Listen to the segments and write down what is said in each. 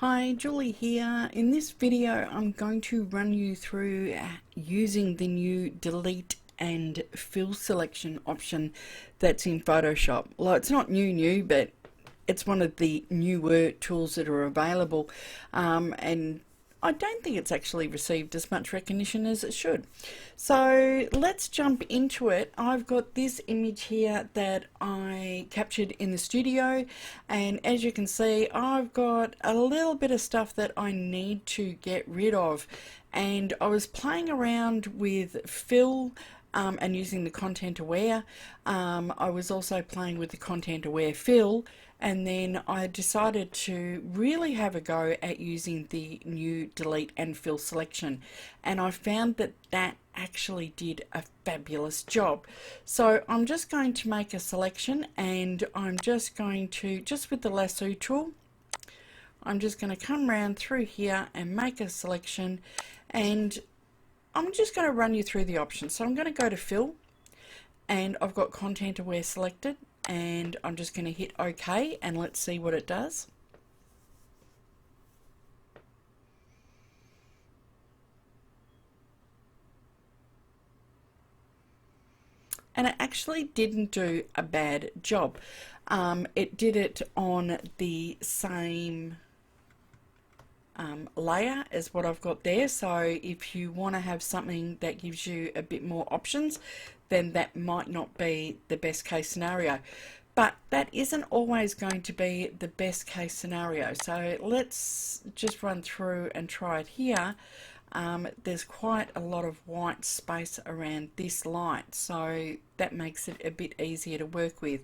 Hi, Julie here. In this video I'm going to run you through using the new delete and fill selection option that's in Photoshop. Well, it's not new, but it's one of the newer tools that are available, and I don't think it's actually received as much recognition as it should. So let's jump into it. I've got this image here that I captured in the studio, and as you can see, I've got a little bit of stuff that I need to get rid of, and I was playing around with fill and using the content aware. I was also playing with the content aware fill, and then I decided to really have a go at using the new delete and fill selection, and I found that that actually did a fabulous job. So I'm just going to make a selection, and I'm just going to, just with the lasso tool, I'm just going to come around through here and make a selection, and I'm just going to run you through the options. So I'm going to go to fill, and I've got content aware selected, and I'm just going to hit OK, and let's see what it does. And it actually didn't do a bad job. It did it on the same layer as what I've got there, so if you want to have something that gives you a bit more options, then that might not be the best case scenario, but that isn't always going to be the best case scenario. So let's just run through and try it here. There's quite a lot of white space around this light, so that makes it a bit easier to work with.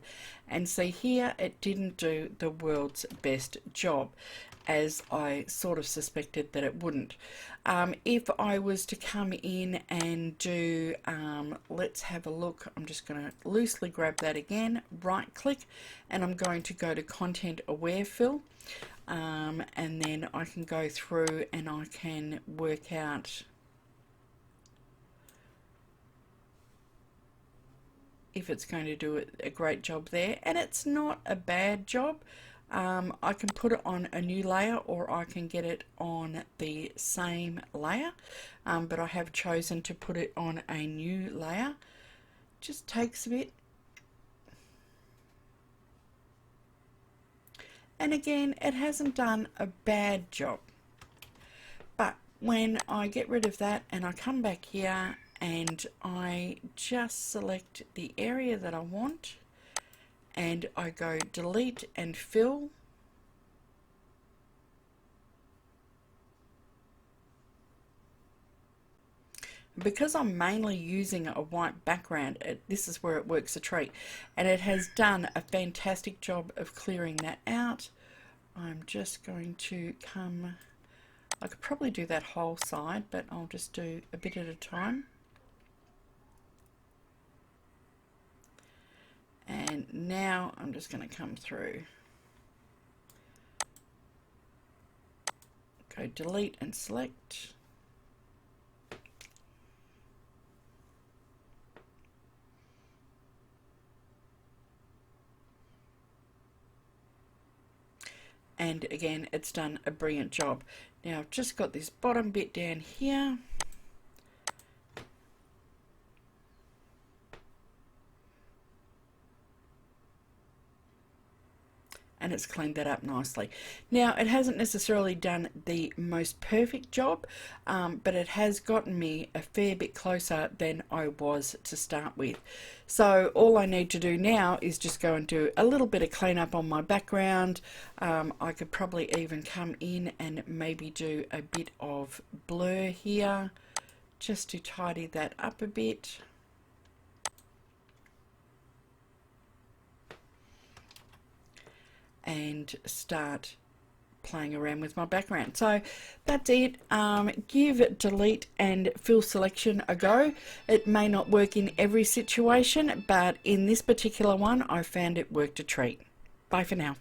And see here, it didn't do the world's best job, as I sort of suspected that it wouldn't. If I was to come in and do, let's have a look, I'm just going to loosely grab that again, right click, and I'm going to go to content aware fill. And then I can go through and I can work out if it's going to do a great job there, and it's not a bad job. I can put it on a new layer, or I can get it on the same layer, but I have chosen to put it on a new layer. Just takes a bit. And again, it hasn't done a bad job. But when I get rid of that and I come back here and I just select the area that I want, and I go delete and fill, because I'm mainly using a white background, this is where it works a treat, and it has done a fantastic job of clearing that out. I'm just going to come, I could probably do that whole side, but I'll just do a bit at a time. And now I'm just going to come through, go delete and select. And again, it's done a brilliant job. Now I've just got this bottom bit down here, and it's cleaned that up nicely. Now, it hasn't necessarily done the most perfect job, but it has gotten me a fair bit closer than I was to start with. So all I need to do now is just go and do a little bit of cleanup on my background. I could probably even come in and maybe do a bit of blur here, just to tidy that up a bit. And start playing around with my background. So that's it. Give delete and fill selection a go. It may not work in every situation, but in this particular one I found it worked a treat. Bye for now.